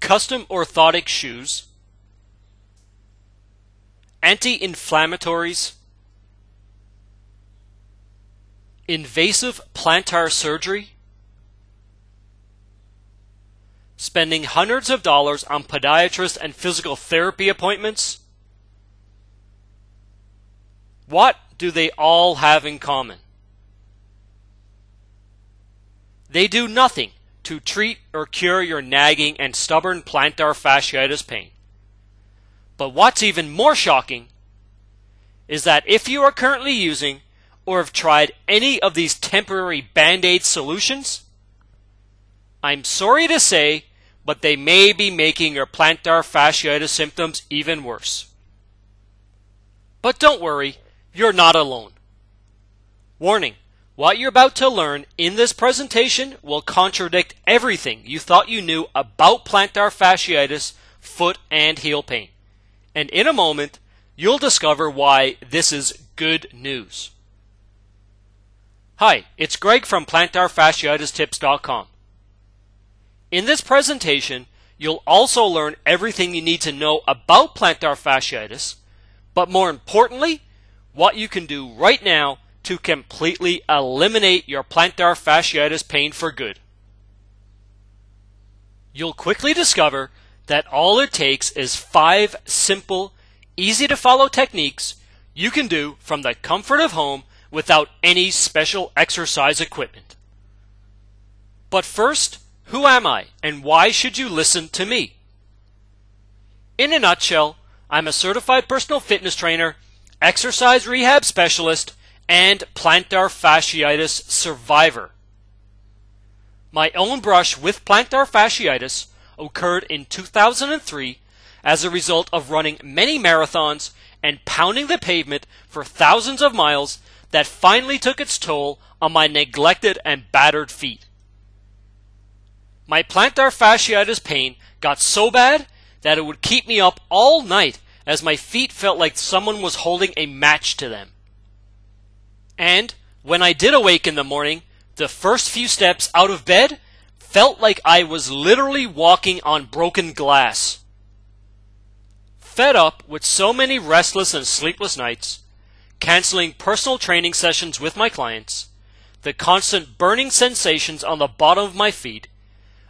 custom orthotic shoes, anti-inflammatories, invasive plantar surgery, spending hundreds of dollars on podiatrist and physical therapy appointments. What do they all have in common? They do nothing to treat or cure your nagging and stubborn plantar fasciitis pain. But what's even more shocking is that if you are currently using or have tried any of these temporary band-aid solutions, I'm sorry to say, but they may be making your plantar fasciitis symptoms even worse. But don't worry, you're not alone. Warning, what you're about to learn in this presentation will contradict everything you thought you knew about plantar fasciitis, foot and heel pain. And in a moment, you'll discover why this is good news. Hi, it's Greg from PlantarFasciitis.com. In this presentation, you'll also learn everything you need to know about plantar fasciitis, but more importantly, what you can do right now to completely eliminate your plantar fasciitis pain for good. You'll quickly discover that all it takes is 5 simple, easy-to-follow techniques you can do from the comfort of home without any special exercise equipment. But first, who am I and why should you listen to me? In a nutshell, I'm a certified personal fitness trainer, exercise rehab specialist, and plantar fasciitis survivor. My own brush with plantar fasciitis occurred in 2003 as a result of running many marathons and pounding the pavement for thousands of miles that finally took its toll on my neglected and battered feet. My plantar fasciitis pain got so bad that it would keep me up all night as my feet felt like someone was holding a match to them. And when I did awake in the morning, the first few steps out of bed felt like I was literally walking on broken glass. Fed up with so many restless and sleepless nights, canceling personal training sessions with my clients, the constant burning sensations on the bottom of my feet,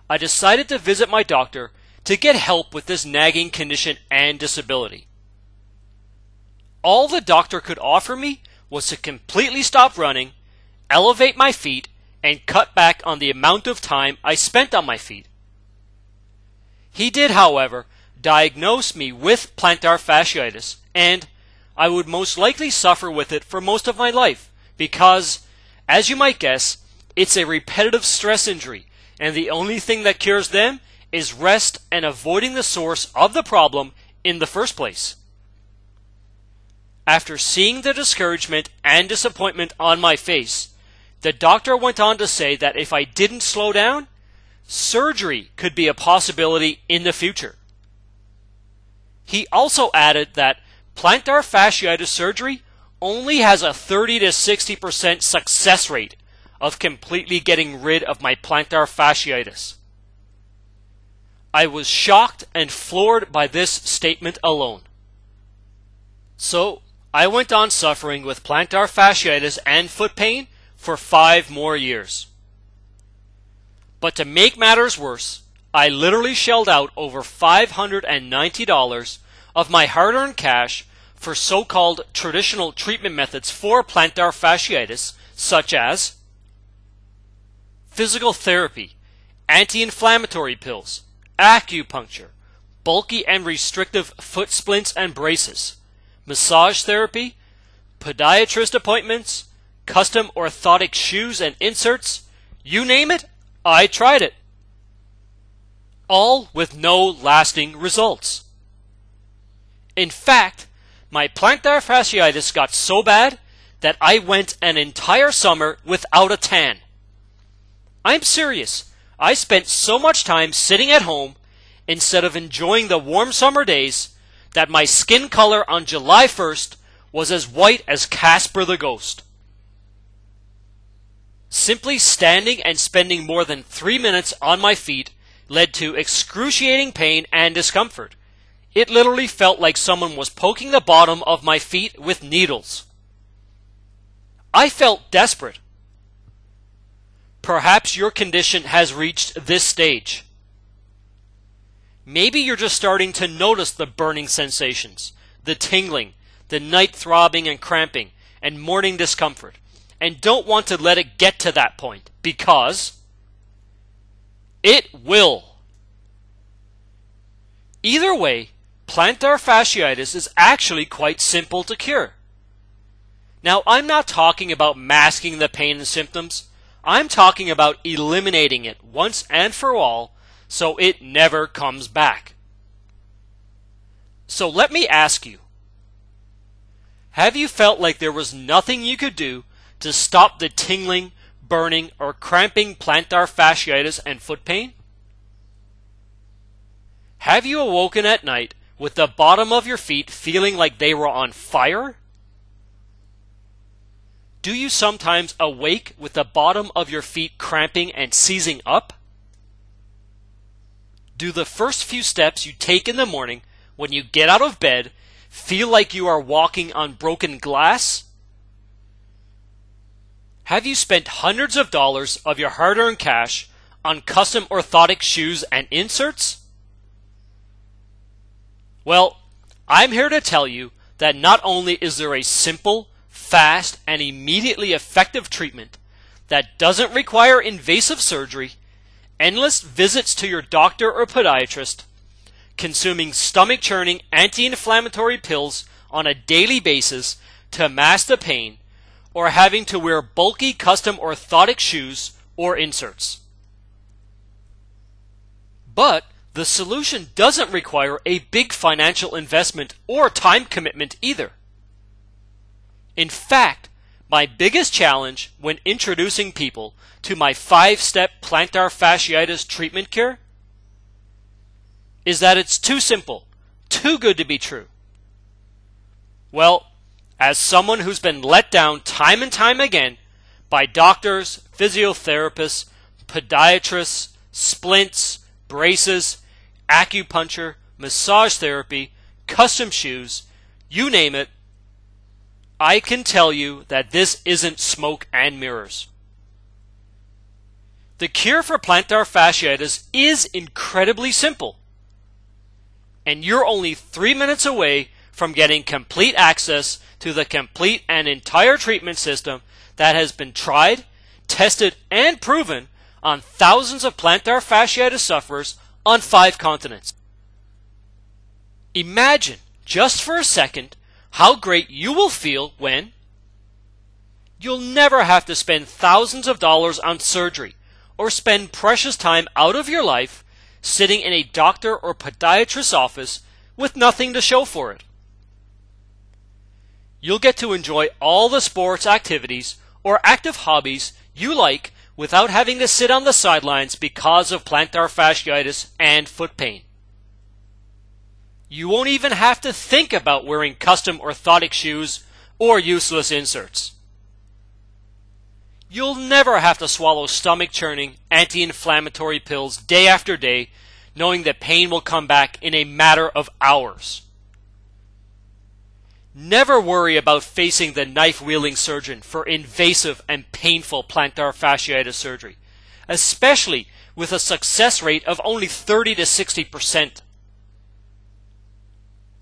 I decided to visit my doctor to get help with this nagging condition and disability. All the doctor could offer me was to completely stop running, elevate my feet, and cut back on the amount of time I spent on my feet. He did, however, diagnose me with plantar fasciitis, and I would most likely suffer with it for most of my life because, as you might guess, it's a repetitive stress injury, and the only thing that cures them is rest and avoiding the source of the problem in the first place. After seeing the discouragement and disappointment on my face, the doctor went on to say that if I didn't slow down, surgery could be a possibility in the future. He also added that plantar fasciitis surgery only has a 30 to 60% success rate of completely getting rid of my plantar fasciitis. I was shocked and floored by this statement alone. So, I went on suffering with plantar fasciitis and foot pain for 5 more years. But to make matters worse, I literally shelled out over $590 of my hard-earned cash for so-called traditional treatment methods for plantar fasciitis, such as physical therapy, anti-inflammatory pills, acupuncture, bulky and restrictive foot splints and braces, massage therapy, podiatrist appointments, custom orthotic shoes and inserts, you name it, I tried it. All with no lasting results. In fact, my plantar fasciitis got so bad that I went an entire summer without a tan. I'm serious. I spent so much time sitting at home instead of enjoying the warm summer days that my skin color on July 1st was as white as Casper the Ghost. Simply standing and spending more than 3 minutes on my feet led to excruciating pain and discomfort. It literally felt like someone was poking the bottom of my feet with needles. I felt desperate. Perhaps your condition has reached this stage. Maybe you're just starting to notice the burning sensations, the tingling, the night throbbing and cramping, and morning discomfort, and don't want to let it get to that point, because it will. Either way, plantar fasciitis is actually quite simple to cure. Now, I'm not talking about masking the pain and symptoms. I'm talking about eliminating it once and for all so it never comes back. So let me ask you, have you felt like there was nothing you could do to stop the tingling, burning, or cramping plantar fasciitis and foot pain? Have you awoken at night with the bottom of your feet feeling like they were on fire? Do you sometimes awake with the bottom of your feet cramping and seizing up? Do the first few steps you take in the morning when you get out of bed feel like you are walking on broken glass? Have you spent hundreds of dollars of your hard-earned cash on custom orthotic shoes and inserts? Well, I'm here to tell you that not only is there a simple, fast, and immediately effective treatment that doesn't require invasive surgery, endless visits to your doctor or podiatrist, consuming stomach-churning anti-inflammatory pills on a daily basis to mask the pain, or having to wear bulky custom orthotic shoes or inserts. But the solution doesn't require a big financial investment or time commitment either. In fact, my biggest challenge when introducing people to my 5-step plantar fasciitis treatment care is that it's too simple, too good to be true. Well, as someone who's been let down time and time again by doctors, physiotherapists, podiatrists, splints, braces, acupuncture, massage therapy, custom shoes, you name it, I can tell you that this isn't smoke and mirrors. The cure for plantar fasciitis is incredibly simple, and you're only 3 minutes away from getting complete access to the complete and entire treatment system that has been tried, tested, and proven on thousands of plantar fasciitis sufferers on 5 continents. Imagine, just for a second, how great you will feel when you'll never have to spend thousands of dollars on surgery or spend precious time out of your life sitting in a doctor or podiatrist's office with nothing to show for it. You'll get to enjoy all the sports activities or active hobbies you like without having to sit on the sidelines because of plantar fasciitis and foot pain. You won't even have to think about wearing custom orthotic shoes or useless inserts. You'll never have to swallow stomach-churning, anti-inflammatory pills day after day, knowing that pain will come back in a matter of hours. Never worry about facing the knife-wielding surgeon for invasive and painful plantar fasciitis surgery, especially with a success rate of only 30 to 60%.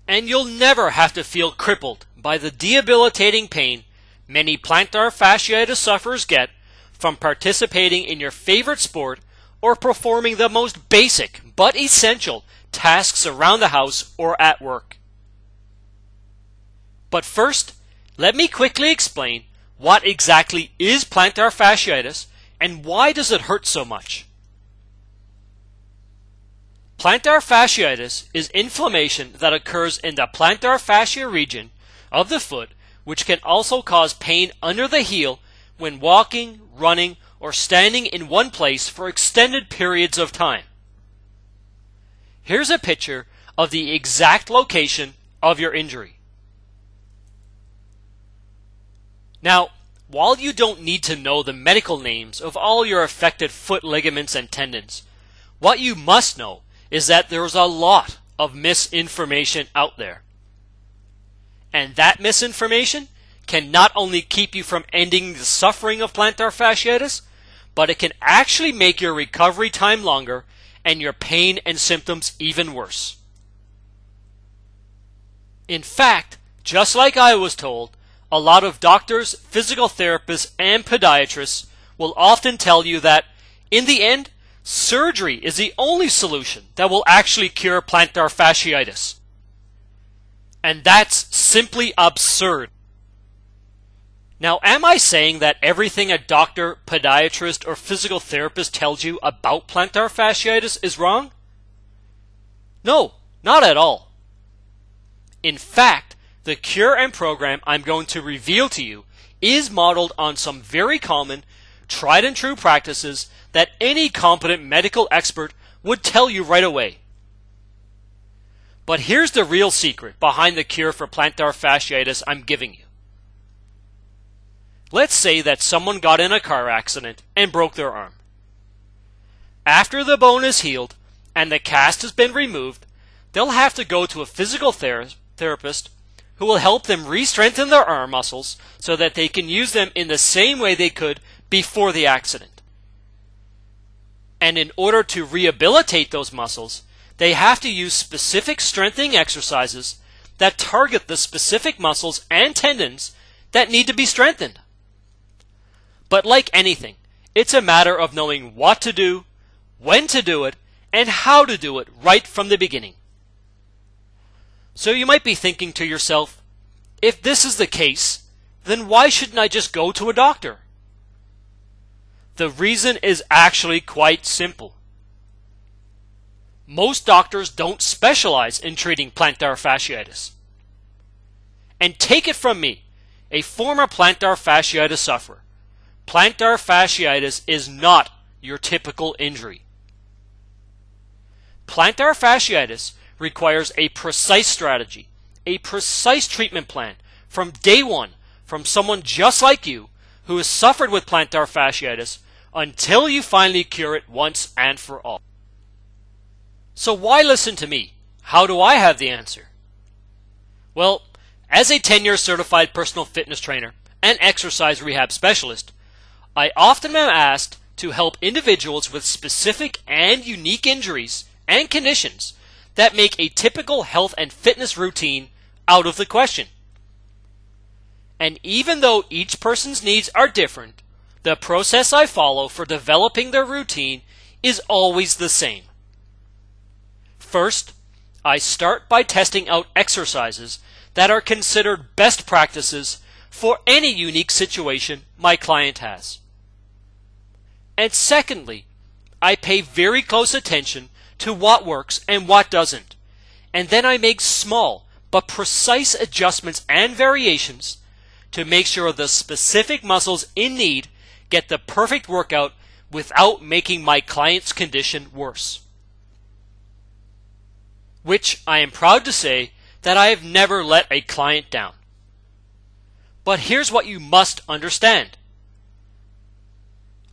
And you'll never have to feel crippled by the debilitating pain many plantar fasciitis sufferers get from participating in your favorite sport or performing the most basic but essential tasks around the house or at work. But first, let me quickly explain what exactly is plantar fasciitis and why does it hurt so much. Plantar fasciitis is inflammation that occurs in the plantar fascia region of the foot, which can also cause pain under the heel when walking, running, or standing in one place for extended periods of time. Here's a picture of the exact location of your injury. Now, while you don't need to know the medical names of all your affected foot ligaments and tendons, What you must know is that there's a lot of misinformation out there. And that misinformation can not only keep you from ending the suffering of plantar fasciitis, but it can actually make your recovery time longer and your pain and symptoms even worse. In fact, just like I was told, a lot of doctors, physical therapists, and podiatrists will often tell you that, in the end, surgery is the only solution that will actually cure plantar fasciitis. And that's simply absurd. Now, am I saying that everything a doctor, podiatrist, or physical therapist tells you about plantar fasciitis is wrong? No, not at all. In fact, the cure and program I'm going to reveal to you is modeled on some very common, tried and true practices that any competent medical expert would tell you right away. But here's the real secret behind the cure for plantar fasciitis I'm giving you. Let's say that someone got in a car accident and broke their arm. After the bone is healed and the cast has been removed, they'll have to go to a physical therapist who will help them re-strengthen their arm muscles so that they can use them in the same way they could before the accident. And in order to rehabilitate those muscles, they have to use specific strengthening exercises that target the specific muscles and tendons that need to be strengthened. But like anything, it's a matter of knowing what to do, when to do it, and how to do it right from the beginning. So you might be thinking to yourself, if this is the case, then why shouldn't I just go to a doctor? The reason is actually quite simple. Most doctors don't specialize in treating plantar fasciitis. And take it from me, a former plantar fasciitis sufferer, plantar fasciitis is not your typical injury. Plantar fasciitis requires a precise strategy, a precise treatment plan from day one from someone just like you who has suffered with plantar fasciitis until you finally cure it once and for all. So why listen to me? How do I have the answer? Well, as a 10-year certified personal fitness trainer and exercise rehab specialist, I often am asked to help individuals with specific and unique injuries and conditions that make a typical health and fitness routine out of the question. And even though each person's needs are different, the process I follow for developing their routine is always the same. First, I start by testing out exercises that are considered best practices for any unique situation my client has. And secondly, I pay very close attention to what works and what doesn't, and then I make small but precise adjustments and variations to make sure the specific muscles in need get the perfect workout without making my client's condition worse. Which I am proud to say that I have never let a client down. But here's what you must understand.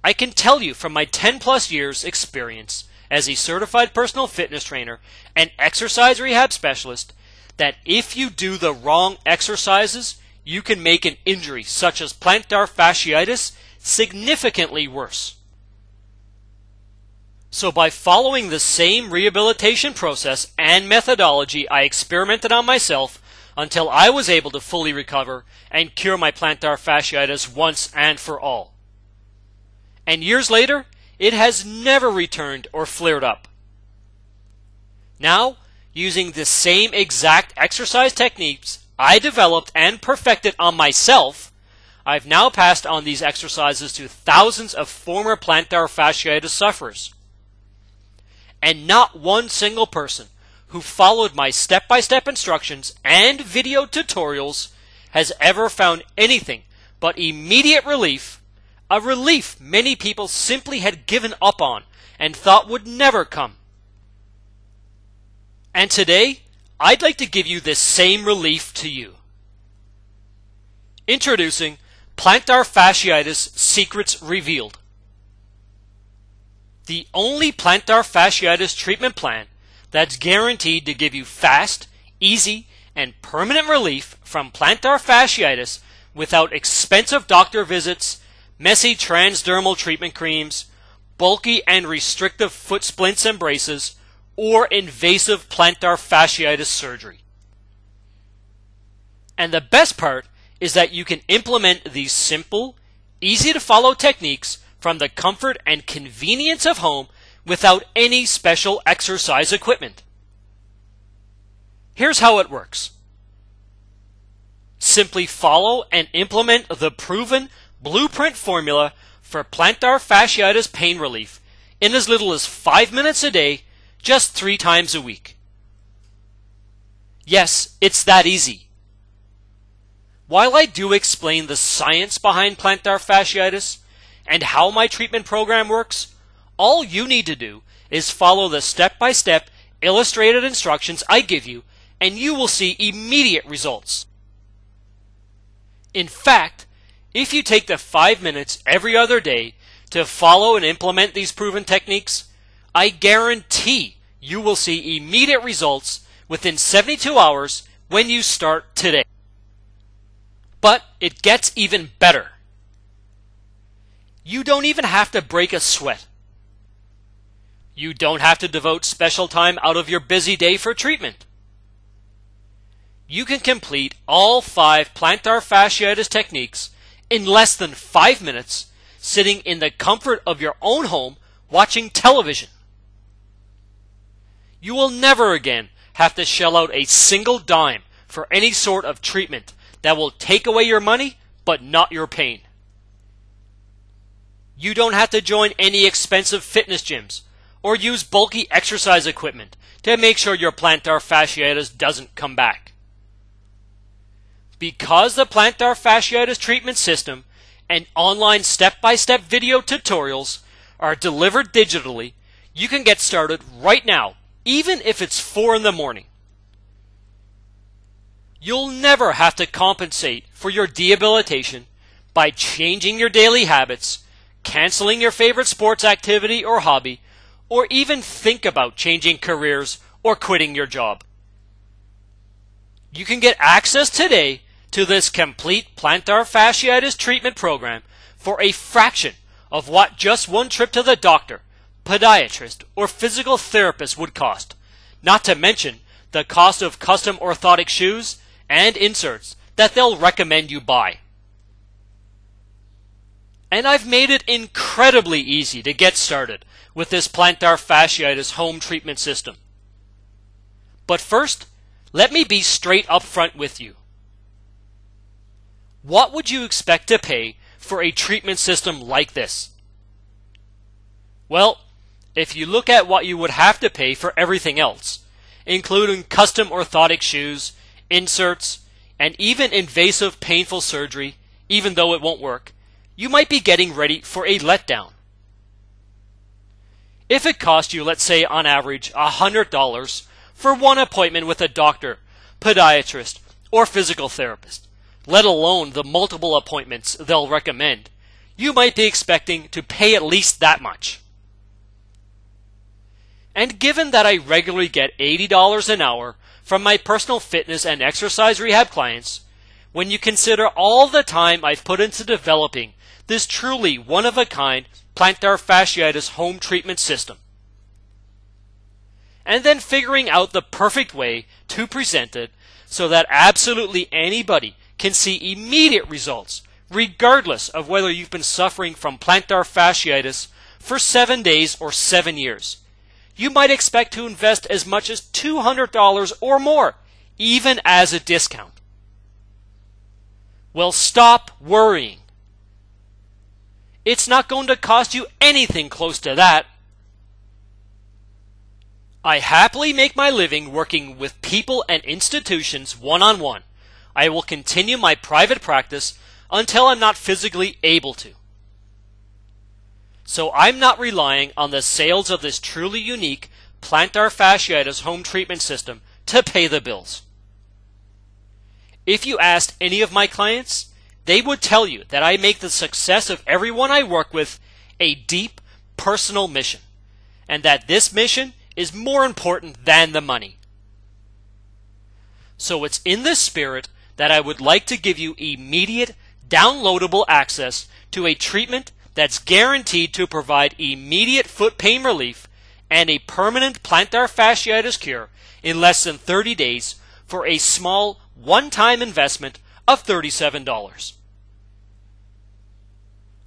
I can tell you from my 10+ years experience as a certified personal fitness trainer and exercise rehab specialist that if you do the wrong exercises, you can make an injury such as plantar fasciitis significantly worse. So by following the same rehabilitation process and methodology I experimented on myself until I was able to fully recover and cure my plantar fasciitis once and for all. And years later, it has never returned or flared up. Now, using the same exact exercise techniques I developed and perfected on myself, I've now passed on these exercises to thousands of former plantar fasciitis sufferers. And not one single person who followed my step-by-step instructions and video tutorials has ever found anything but immediate relief, a relief many people simply had given up on and thought would never come. And today, I'd like to give you this same relief to you. Introducing Plantar Fasciitis Secrets Revealed. The only plantar fasciitis treatment plan that's guaranteed to give you fast, easy, and permanent relief from plantar fasciitis without expensive doctor visits, messy transdermal treatment creams, bulky and restrictive foot splints and braces, or invasive plantar fasciitis surgery. And the best part is that you can implement these simple, easy to follow techniques from the comfort and convenience of home without any special exercise equipment. Here's how it works. Simply follow and implement the proven blueprint formula for plantar fasciitis pain relief in as little as 5 minutes a day, just 3 times a week. Yes, it's that easy. While I do explain the science behind plantar fasciitis and how my treatment program works, all you need to do is follow the step-by-step illustrated instructions I give you, and you will see immediate results. In fact, if you take the 5 minutes every other day to follow and implement these proven techniques, I guarantee you will see immediate results within 72 hours when you start today. But it gets even better. You don't even have to break a sweat. You don't have to devote special time out of your busy day for treatment. You can complete all 5 plantar fasciitis techniques in less than 5 minutes, sitting in the comfort of your own home watching television. You will never again have to shell out a single dime for any sort of treatment that will take away your money but not your pain. You don't have to join any expensive fitness gyms or use bulky exercise equipment to make sure your plantar fasciitis doesn't come back. Because the plantar fasciitis treatment system and online step-by-step video tutorials are delivered digitally, you can get started right now, even if it's 4 in the morning. You'll never have to compensate for your debilitation by changing your daily habits, canceling your favorite sports activity or hobby, or even think about changing careers or quitting your job. You can get access today to this complete plantar fasciitis treatment program for a fraction of what just one trip to the doctor, podiatrist, or physical therapist would cost, not to mention the cost of custom orthotic shoes and inserts that they'll recommend you buy. And I've made it incredibly easy to get started with this plantar fasciitis home treatment system. But first, let me be straight up front with you. What would you expect to pay for a treatment system like this? Well, if you look at what you would have to pay for everything else, including custom orthotic shoes, inserts, and even invasive painful surgery, even though it won't work, you might be getting ready for a letdown. If it cost you, let's say on average, $100 for one appointment with a doctor, podiatrist, or physical therapist, let alone the multiple appointments they'll recommend, you might be expecting to pay at least that much. And given that I regularly get $80 an hour from my personal fitness and exercise rehab clients, when you consider all the time I've put into developing this truly one-of-a-kind plantar fasciitis home treatment system, and then figuring out the perfect way to present it so that absolutely anybody can see immediate results, regardless of whether you've been suffering from plantar fasciitis for 7 days or 7 years, you might expect to invest as much as $200 or more, even as a discount. Well, stop worrying. It's not going to cost you anything close to that. I happily make my living working with people and institutions one-on-one. I will continue my private practice until I'm not physically able to. So I'm not relying on the sales of this truly unique plantar fasciitis home treatment system to pay the bills. If you asked any of my clients, they would tell you that I make the success of everyone I work with a deep personal mission. and that this mission is more important than the money. So it's in this spirit that I would like to give you immediate, downloadable access to a treatment that's guaranteed to provide immediate foot pain relief and a permanent plantar fasciitis cure in less than 30 days for a small one-time investment of $37.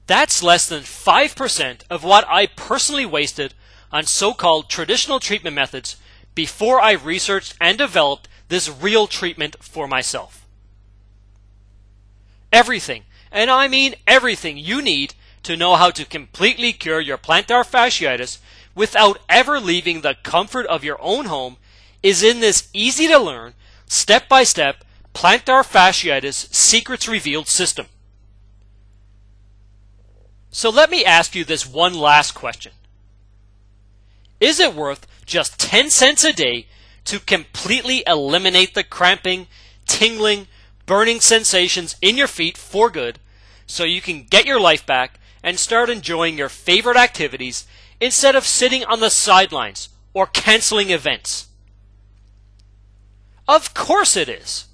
That's less than 5% of what I personally wasted on so-called traditional treatment methods before I researched and developed this real treatment for myself. Everything, and I mean everything you need to know how to completely cure your plantar fasciitis without ever leaving the comfort of your own home is in this easy-to-learn, step-by-step plantar fasciitis secrets revealed system. So let me ask you this one last question. Is it worth just 10 cents a day to completely eliminate the cramping, tingling, burning sensations in your feet for good so you can get your life back and start enjoying your favorite activities instead of sitting on the sidelines or canceling events? Of course it is.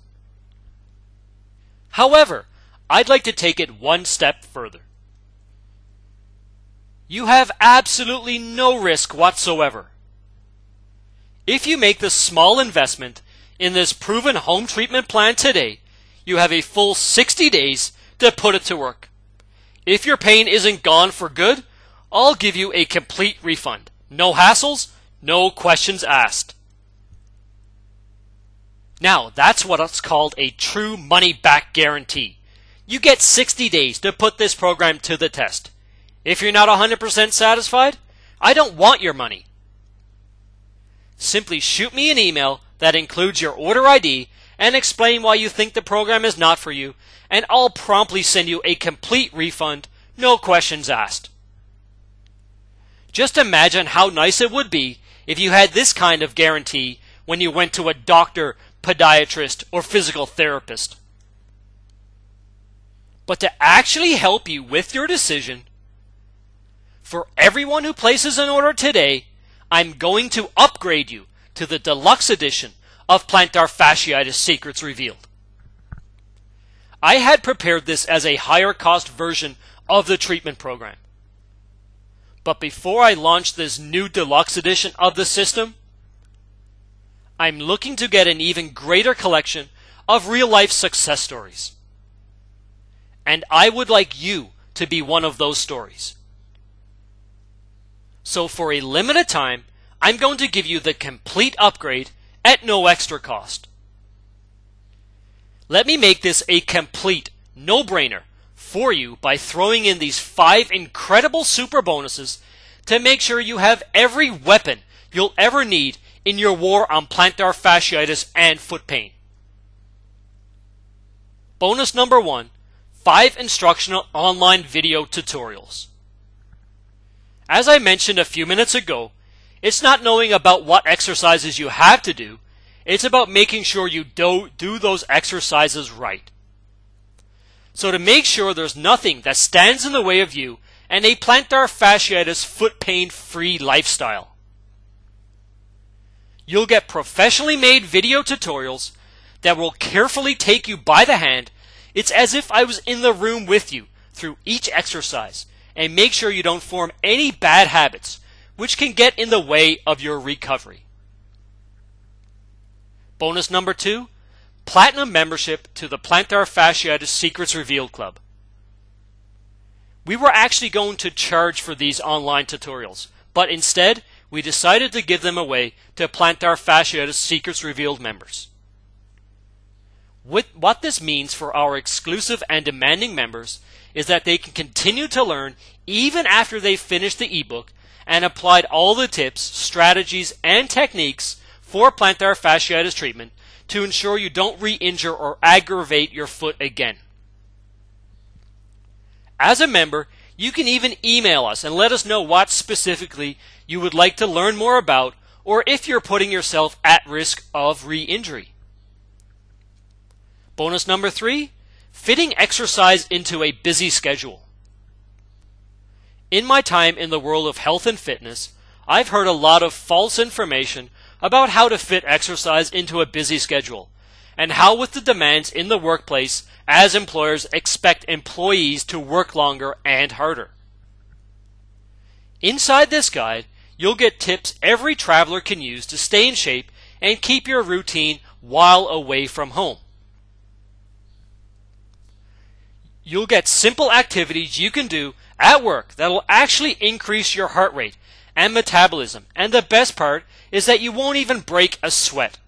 However, I'd like to take it one step further. You have absolutely no risk whatsoever. If you make the small investment in this proven home treatment plan today, you have a full 60 days to put it to work. If your pain isn't gone for good, I'll give you a complete refund. No hassles, no questions asked. Now, that's what's called a true money-back guarantee. You get 60 days to put this program to the test. If you're not 100% satisfied, I don't want your money. Simply shoot me an email that includes your order ID and explain why you think the program is not for you, and I'll promptly send you a complete refund, no questions asked. Just imagine how nice it would be if you had this kind of guarantee when you went to a doctor, podiatrist, or physical therapist. But to actually help you with your decision, for everyone who places an order today, I'm going to upgrade you to the deluxe edition of Plantar Fasciitis Secrets Revealed. I had prepared this as a higher cost version of the treatment program. But before I launch this new deluxe edition of the system, I'm looking to get an even greater collection of real-life success stories. And I would like you to be one of those stories. So for a limited time, I'm going to give you the complete upgrade at no extra cost. Let me make this a complete no-brainer for you by throwing in these 5 incredible super bonuses to make sure you have every weapon you'll ever need in your war on plantar fasciitis and foot pain. Bonus number 1, 5 instructional online video tutorials. As I mentioned a few minutes ago, it's not knowing about what exercises you have to do, it's about making sure you do those exercises right. So to make sure there's nothing that stands in the way of you and a plantar fasciitis foot pain free lifestyle. You'll get professionally made video tutorials that will carefully take you by the hand. It's as if I was in the room with you through each exercise and make sure you don't form any bad habits which can get in the way of your recovery. Bonus number 2, platinum membership to the Plantar Fasciitis Secrets Revealed Club. We were actually going to charge for these online tutorials, but instead we decided to give them away to Plantar Fasciitis Secrets Revealed members. What this means for our exclusive and demanding members is that they can continue to learn even after they've finished the ebook and applied all the tips, strategies, and techniques for plantar fasciitis treatment to ensure you don't re-injure or aggravate your foot again. As a member, you can even email us and let us know what specifically you would like to learn more about, or if you're putting yourself at risk of re-injury. Bonus number 3, fitting exercise into a busy schedule. In my time in the world of health and fitness, I've heard a lot of false information about how to fit exercise into a busy schedule, and how with the demands in the workplace, as employers expect employees to work longer and harder. Inside this guide, you'll get tips every traveler can use to stay in shape and keep your routine while away from home. You'll get simple activities you can do at work that will actually increase your heart rate and metabolism, and the best part is that you won't even break a sweat.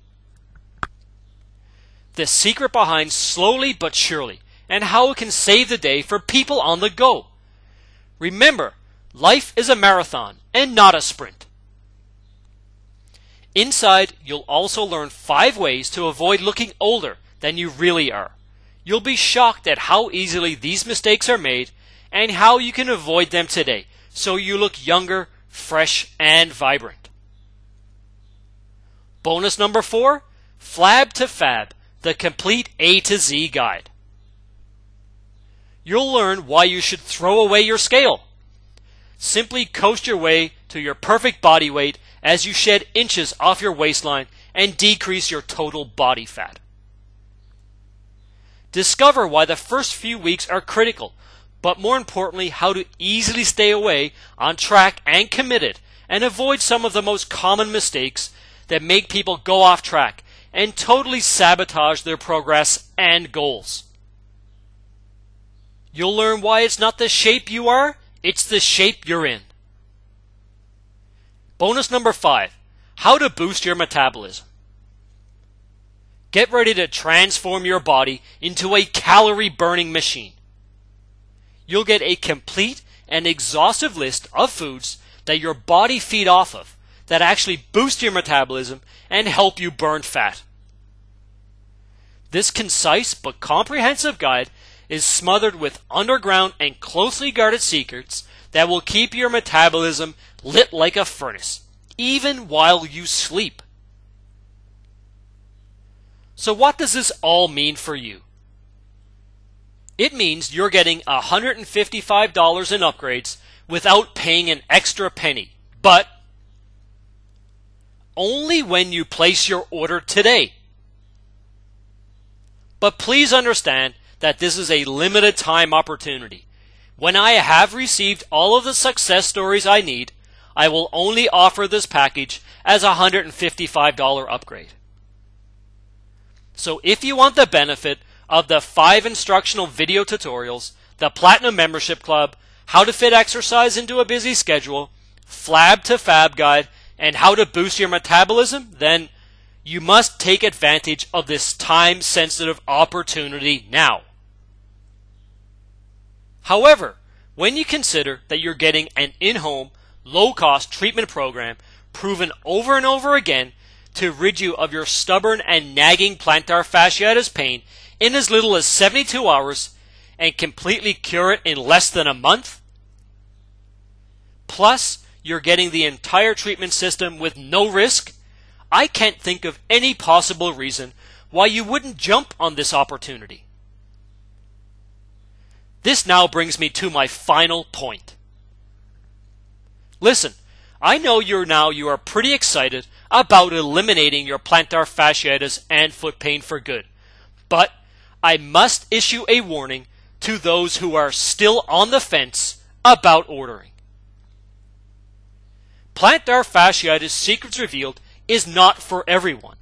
The secret behind slowly but surely, and how it can save the day for people on the go. Remember, life is a marathon and not a sprint. Inside, you'll also learn 5 ways to avoid looking older than you really are. You'll be shocked at how easily these mistakes are made and how you can avoid them today so you look younger, fresh, and vibrant. Bonus number 4, Flab to Fab, the complete A to Z guide. You'll learn why you should throw away your scale. Simply coast your way to your perfect body weight as you shed inches off your waistline and decrease your total body fat. Discover why the first few weeks are critical, but more importantly, how to easily stay away, on track and committed, and avoid some of the most common mistakes that make people go off track and totally sabotage their progress and goals. You'll learn why it's not the shape you are, it's the shape you're in. Bonus number 5, how to boost your metabolism. Get ready to transform your body into a calorie-burning machine. You'll get a complete and exhaustive list of foods that your body feed off of that actually boost your metabolism and help you burn fat. This concise but comprehensive guide is smothered with underground and closely guarded secrets that will keep your metabolism lit like a furnace, even while you sleep. So what does this all mean for you? It means you're getting $155 in upgrades without paying an extra penny, but only when you place your order today. But please understand that this is a limited time opportunity. When I have received all of the success stories I need, I will only offer this package as a $155 upgrade. So if you want the benefit of the 5 instructional video tutorials, the Platinum Membership Club, how to fit exercise into a busy schedule, Flab to Fab guide, and how to boost your metabolism, then you must take advantage of this time-sensitive opportunity now. However, when you consider that you're getting an in-home, low-cost treatment program proven over and over again to rid you of your stubborn and nagging plantar fasciitis pain in as little as 72 hours and completely cure it in less than a month, plus you're getting the entire treatment system with no risk, I can't think of any possible reason why you wouldn't jump on this opportunity. This now brings me to my final point. Listen, I know you are pretty excited about eliminating your plantar fasciitis and foot pain for good, but I must issue a warning to those who are still on the fence about ordering. Plantar fasciitis Secrets Revealed is not for everyone.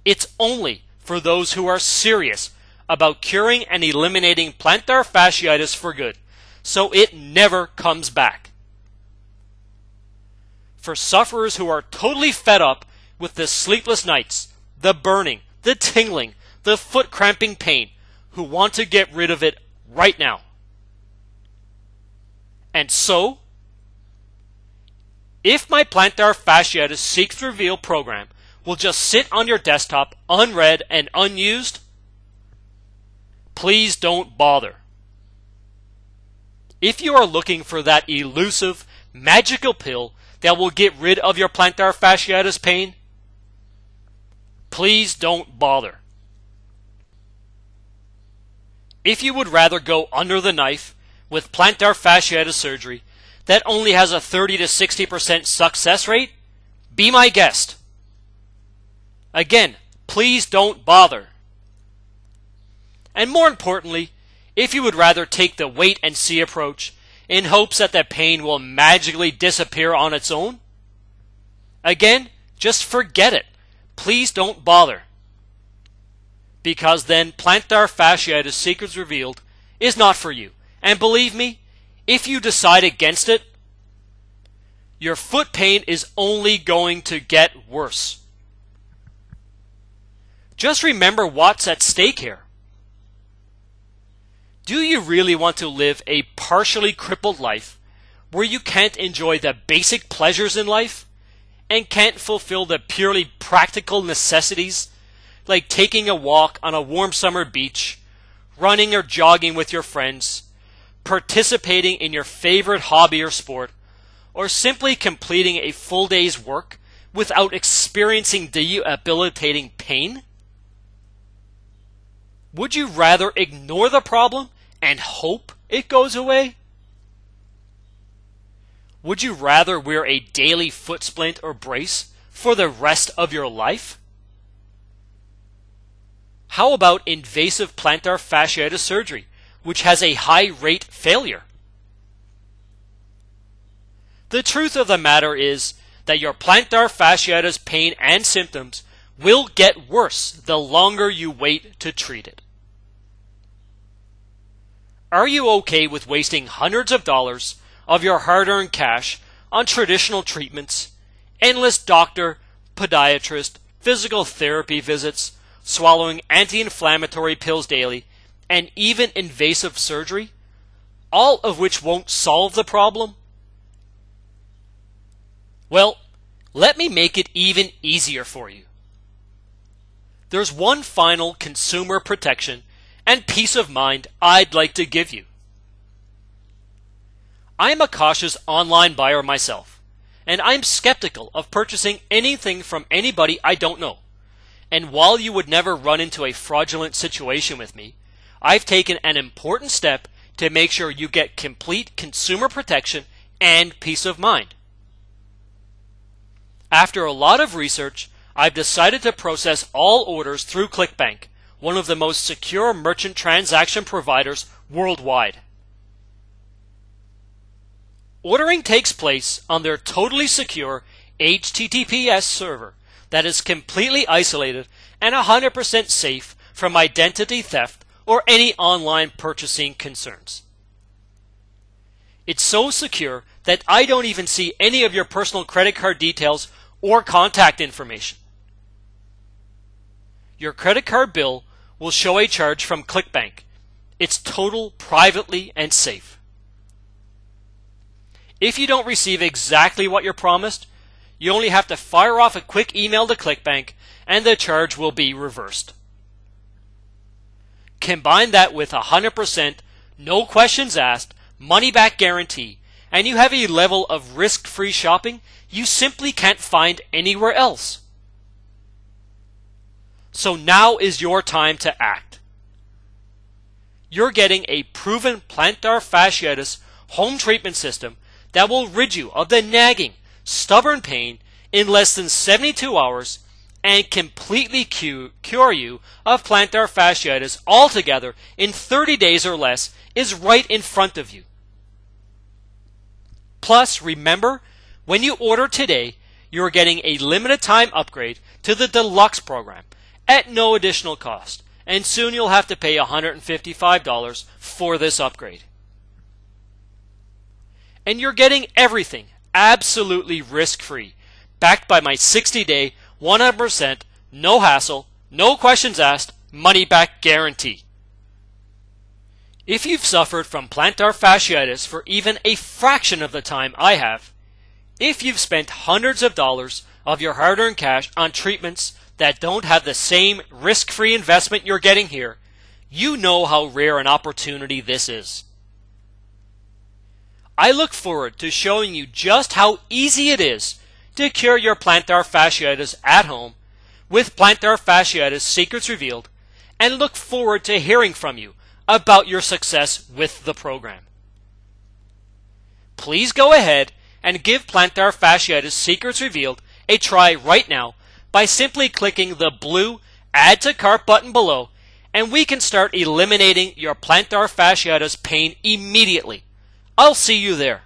It's only for those who are serious about curing and eliminating plantar fasciitis for good, so it never comes back. For sufferers who are totally fed up with the sleepless nights, the burning, the tingling, the foot cramping pain, who want to get rid of it right now. And so, if my plantar fasciitis Secrets Revealed program will just sit on your desktop unread and unused, please don't bother. If you are looking for that elusive, magical pill that will get rid of your plantar fasciitis pain, please don't bother. If you would rather go under the knife with plantar fasciitis surgery that only has a 30 to 60% success rate? Be my guest. Again, please don't bother. And more importantly, if you would rather take the wait and see approach in hopes that the pain will magically disappear on its own, again, just forget it. Please don't bother. Because then plantar fasciitis Secrets Revealed is not for you. And believe me, if you decide against it, your foot pain is only going to get worse. Just remember what's at stake here. Do you really want to live a partially crippled life where you can't enjoy the basic pleasures in life and can't fulfill the purely practical necessities like taking a walk on a warm summer beach, running or jogging with your friends, participating in your favorite hobby or sport, or simply completing a full day's work without experiencing debilitating pain? Would you rather ignore the problem and hope it goes away? Would you rather wear a daily foot splint or brace for the rest of your life? How about invasive plantar fasciitis surgery, which has a high rate failure? The truth of the matter is that your plantar fasciitis pain and symptoms will get worse the longer you wait to treat it. Are you okay with wasting hundreds of dollars of your hard-earned cash on traditional treatments, endless doctor, podiatrist, physical therapy visits, swallowing anti-inflammatory pills daily, and even invasive surgery, all of which won't solve the problem? Well, let me make it even easier for you. There's one final consumer protection and peace of mind I'd like to give you. I'm a cautious online buyer myself, and I'm skeptical of purchasing anything from anybody I don't know. And while you would never run into a fraudulent situation with me, I've taken an important step to make sure you get complete consumer protection and peace of mind. After a lot of research, I've decided to process all orders through ClickBank, one of the most secure merchant transaction providers worldwide. Ordering takes place on their totally secure HTTPS server that is completely isolated and 100% safe from identity theft or any online purchasing concerns. It's so secure that I don't even see any of your personal credit card details or contact information. Your credit card bill will show a charge from ClickBank. It's total, privately, and safe. If you don't receive exactly what you're promised, you only have to fire off a quick email to ClickBank and the charge will be reversed. Combine that with 100% no questions asked, money back guarantee, and you have a level of risk-free shopping you simply can't find anywhere else. So now is your time to act. You're getting a proven plantar fasciitis home treatment system that will rid you of the nagging, stubborn pain in less than 72 hours and completely cure you of plantar fasciitis altogether in 30 days or less is right in front of you. Plus, remember, when you order today, you are getting a limited time upgrade to the Deluxe program at no additional cost, and soon you'll have to pay $155 for this upgrade. And you're getting everything absolutely risk-free, backed by my 60-day, 100%, no hassle, no questions asked, money-back guarantee. If you've suffered from plantar fasciitis for even a fraction of the time I have, if you've spent hundreds of dollars of your hard-earned cash on treatments that don't have the same risk-free investment you're getting here, you know how rare an opportunity this is. I look forward to showing you just how easy it is to cure your plantar fasciitis at home with Plantar Fasciitis Secrets Revealed, and look forward to hearing from you about your success with the program. please go ahead and give plantar fasciitis Secrets Revealed a try right now by simply clicking the blue Add to Cart button below, and we can start eliminating your plantar fasciitis pain immediately. I'll see you there.